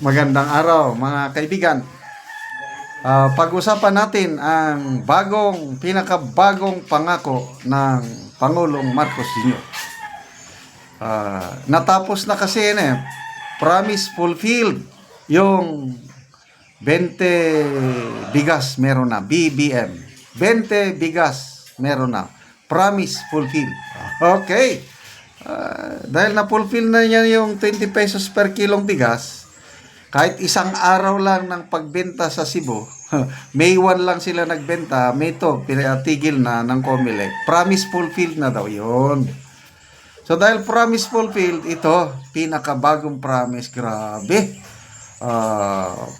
Magandang araw mga kaibigan. Pag-usapan natin ang pinakabagong pangako ng Pangulong Marcos Jr. Natapos na kasi promise fulfilled yung 20 bigas meron na, BBM. 20 bigas meron na, promise fulfilled. Okay. Dahil na-fulfill na niya yung 20 pesos per kilong bigas, kahit isang araw lang ng pagbenta sa Cebu, May 1 lang sila nagbenta, May 2, pinatigil na ng COMELEC. Promise fulfilled na daw yun. So dahil promise fulfilled, ito, pinakabagong promise, grabe.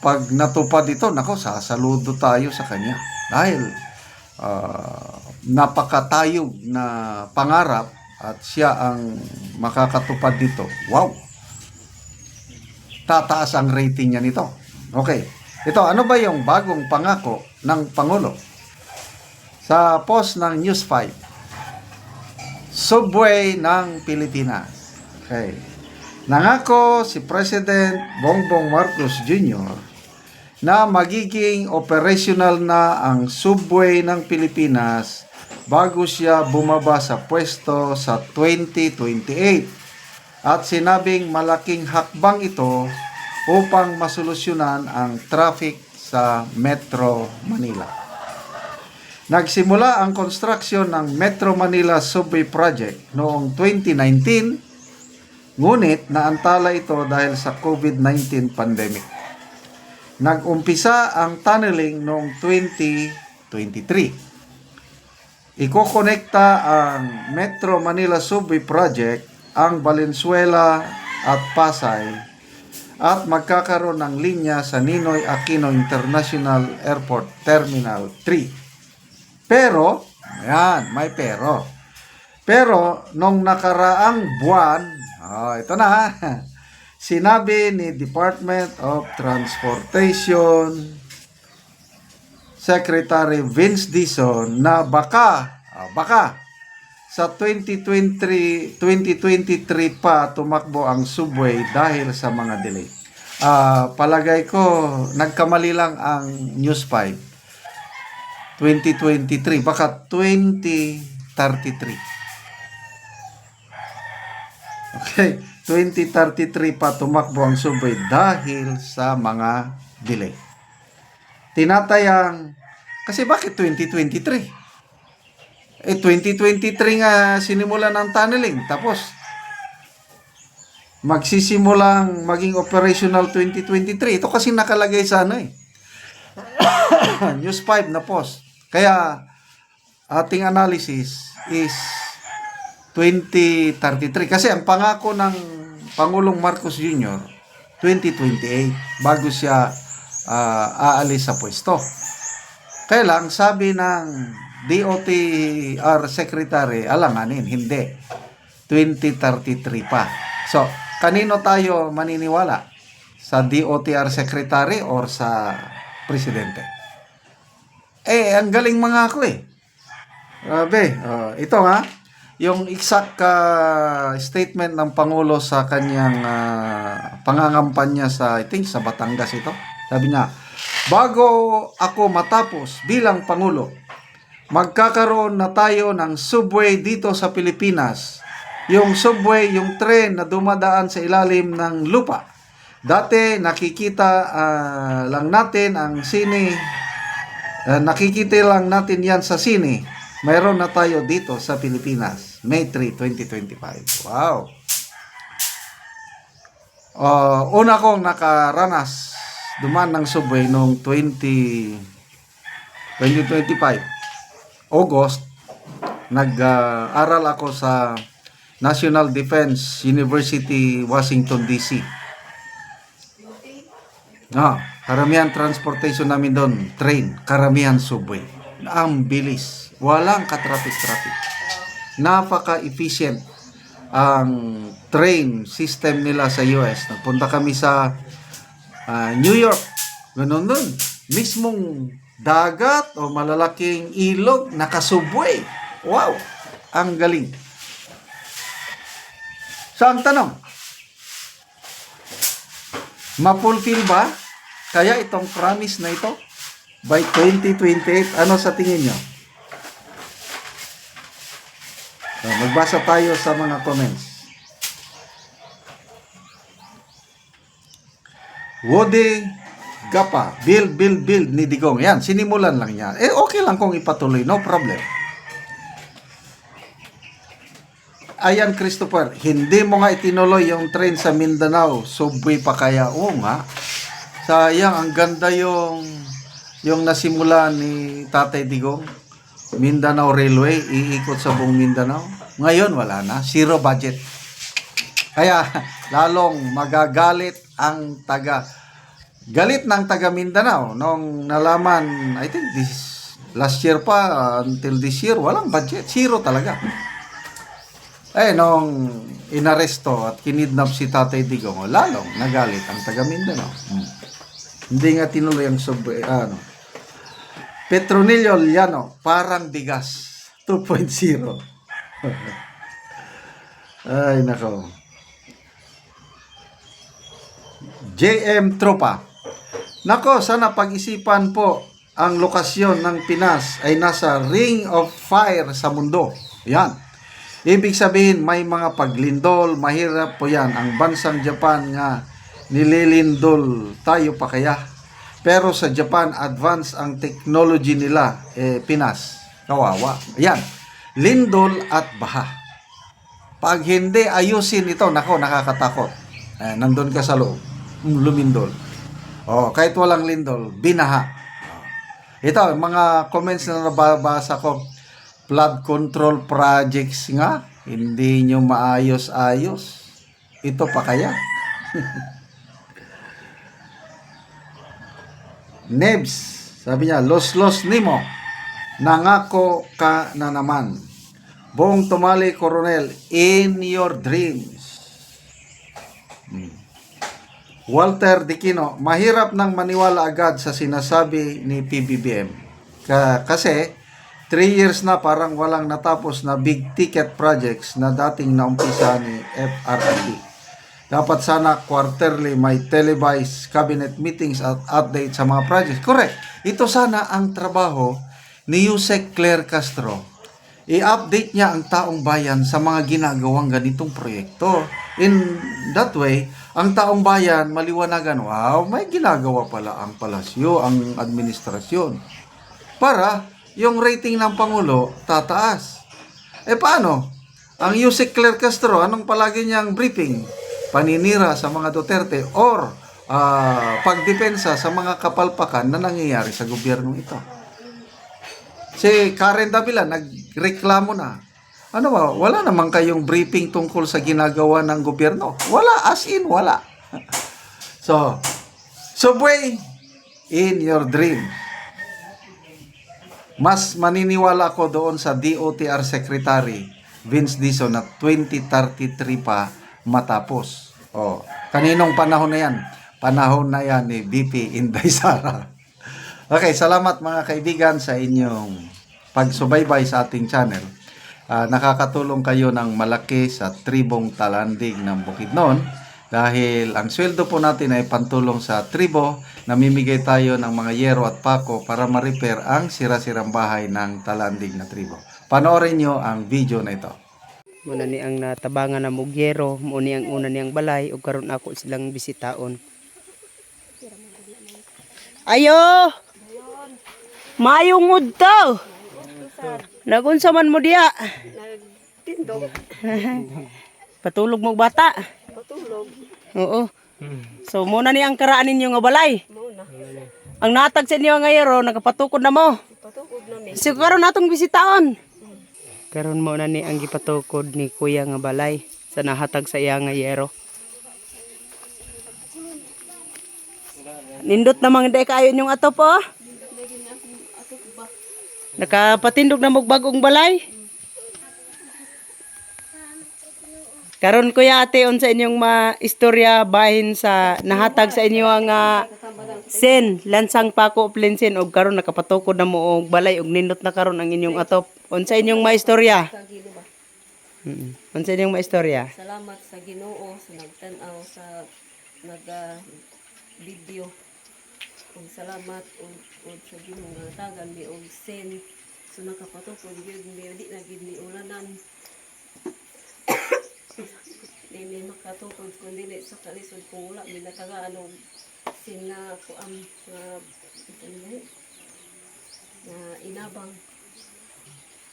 Pag natupad ito, nako, sasaludo tayo sa kanya. Dahil napakatayog na pangarap at siya ang makakatupad dito. Wow! Tataas ang rating niya nito. Okay. Ito, ano ba yung bagong pangako ng Pangulo? Sa post ng News 5. Subway ng Pilipinas. Okay. Nangako si President Bongbong Marcos Jr. na magiging operational na ang subway ng Pilipinas bago siya bumaba sa pwesto sa 2028. At sinabing malaking hakbang ito upang masolusyonan ang traffic sa Metro Manila. Nagsimula ang construction ng Metro Manila Subway Project noong 2019, ngunit naantala ito dahil sa COVID-19 pandemic. Nag-umpisa ang tunneling noong 2023. Ikokonekta ang Metro Manila Subway Project ang Valenzuela at Pasay at magkakaroon ng linya sa Ninoy Aquino International Airport Terminal 3. Pero, may pero. Pero, nung nakaraang buwan, ito na sinabi ni Department of Transportation Secretary Vince Dizon na baka sa 2023 pa tumakbo ang subway dahil sa mga delay. Palagay ko, nagkamali lang ang News 5. 2023, baka 2033. Okay, 2033 pa tumakbo ang subway dahil sa mga delay. Tinatayang, kasi bakit 2023? 2023 nga sinimulan ng tunneling. Tapos, magsisimulang maging operational 2023. Ito kasi nakalagay sa News 5 na post. Kaya, ating analysis is 2033. Kasi ang pangako ng Pangulong Marcos Jr., 2028, bago siya aalis sa pwesto. Kaya lang, sabi ng DOTR Secretary, alanganin, hindi. 2033 pa. So, kanino tayo maniniwala? Sa DOTR Secretary or sa Presidente? Ang galing mga ako ito yung exact statement ng Pangulo sa kanyang pangangampanya sa, I think, sa Batangas ito. Sabi niya, bago ako matapos bilang Pangulo, magkakaroon na tayo ng subway dito sa Pilipinas. Yung subway, yung tren na dumadaan sa ilalim ng lupa. Dati nakikita lang natin ang sine. Nakikita lang natin yan sa sine. Mayroon na tayo dito sa Pilipinas. May 3, 2025. Wow! Una kong nakaranas dumaan ng subway noong 2025. August, nag-aral ako sa National Defense University, Washington, D.C. Karamihan transportation namin doon, train, karamihan subway. Ang bilis, walang ka-traffic. Napaka-efficient ang train system nila sa US. Nagpunta kami sa New York, ganun doon. Mismong dagat o malalaking ilog, nakasubway. Wow! Ang galing. So, ang tanong, Ma-fulfill ba kaya itong promise na ito by 2028? Ano sa tingin nyo? So, magbasa tayo sa mga comments. Wode Gapa, build ni Digong. Yan, sinimulan lang niya. Okay lang kung ipatuloy, no problem. Ayan, Christopher, hindi mo nga itinuloy yung train sa Mindanao. Subway pa kaya? Oo nga. Sayang, ang ganda yung nasimula ni Tatay Digong. Mindanao Railway, iikot sa buong Mindanao. Ngayon, wala na. Zero budget. Kaya, lalong magagalit ang galit ng taga Mindanao nung nalaman, I think last year pa, until this year, walang budget. Zero talaga. Nung inaresto at kinidnap si Tatay Digong, lalong nagalit ang taga Mindanao. Hindi nga tinuloy ang Petronillo Llano, parang bigas. 2.0. Ay, nako. JM Tropa. Nako, sana pag-isipan po ang lokasyon ng Pinas ay nasa Ring of Fire sa mundo. Yan. Ibig sabihin, may mga paglindol, mahirap po yan. Ang bansang Japan nga, nililindol tayo pa kaya. Pero sa Japan, advance ang technology nila. Pinas, kawawa. Yan, lindol at baha. Pag hindi ayusin ito, nako, nakakatakot. Nandun ka sa loob, lumindol. Kahit walang lindol, binaha. Ito, mga comments na nababasa ko, flood control projects nga, hindi nyo maayos-ayos. Ito pa kaya? Nebs, sabi niya, los nimo, nangako ka na naman. Buong tumali, Coronel, in your dreams. Walter Dikino, mahirap nang maniwala agad sa sinasabi ni PBBM. Kasi 3 years na parang walang natapos na big ticket projects na dating naumpisa ni FRRD. Dapat sana quarterly may televised cabinet meetings at update sa mga projects. Correct. Ito sana ang trabaho ni Yusek Claire Castro. I-update niya ang taong bayan sa mga ginagawang ganitong proyekto. In that way, ang taong bayan maliwanagan, wow, may ginagawa pala ang palasyo, ang administrasyon. Para yung rating ng Pangulo tataas. Paano? Ang Yusek Claire Castro, anong palagi niyang briefing? Paninira sa mga Duterte or pagdepensa sa mga kapalpakan na nangyayari sa gobyernong ito. Si Karen Davila nagreklamo na. Ano ba? Wala naman kayong briefing tungkol sa ginagawa ng gobyerno. Wala, as in wala. So, subway in your dream. Mas maniniwala ako doon sa DOTR Secretary Vince Dizon na 2033 pa matapos. Kaninong panahon na yan? Panahon na yan ni BP Inday Sara. Okay, salamat mga kaibigan sa inyong pagsubaybay sa ating channel. Nakakatulong kayo ng malaki sa tribong Talandig ng Bukidnon dahil ang sweldo po natin ay pantulong sa tribo. Namimigay tayo ng mga yero at pako para ma-repair ang sira-sirang bahay ng Talandig na tribo. Panoorin nyo ang video na ito. Muna ni ang natabangan na mugyero, muna ang una niyang balay, o karon ako silang bisitaon. Ayo! Mayong mudto! Nagunsa man mo diya? Tindog. Patulog mo bata? Patulog. Oo. So muna ni ang karaan ninyo nga balay. Muna. Ang natag sa inyo nga yero, nakapatukod na mo. Patukod namin. So karon natong bisitaon. Karon mo na ni ang gipatukod ni kuya nga balay sa nahatag sa iya nga yero. Nindot namang day kayo yung ato po. Nakapatindog na magbagong balay. Karon kuya ate on sa inyong istorya bahin sa nahatag sa inyo ang sen lansang pako plinsin og karon nakapatukod na mo og balay og nindot na karon ang inyong atop. On sa inyong maistorya. On sa inyong maistorya. Salamat sa Ginoo sa nagtan-aw sa video. Ug salamat ug sa Ginoo nga tagan mi og sen. So nakapatukod gyud mi di na gid mi ulanan. Dili makatukod kun dili sa kalisod kung wala mi natagaan og sen nga kuan nga na inabang.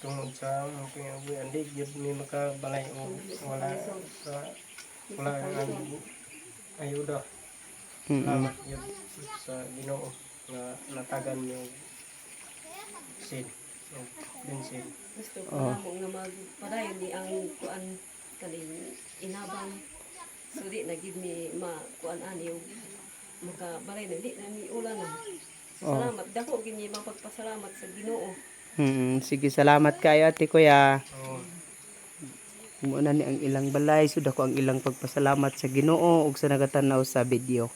Tungod sa ang kinabuhi, di gyud mi makabalay o wala ang ayuda. Salamat gyud sa Ginoo nga natagan niyo sin o bensin. Gusto ko na mo nga magpadayon ni ang kuan kaning inabang. So di na gid mi makuan ani og makabalay na di na mi ulanan. So, salamat dako gid mi mapagpasalamat sa Ginoo. Sige, salamat kayo ate kuya. Oo. Muna ni ang ilang balay, suda ko ang ilang pagpasalamat sa Ginoo ug sa nagatanaw sa video.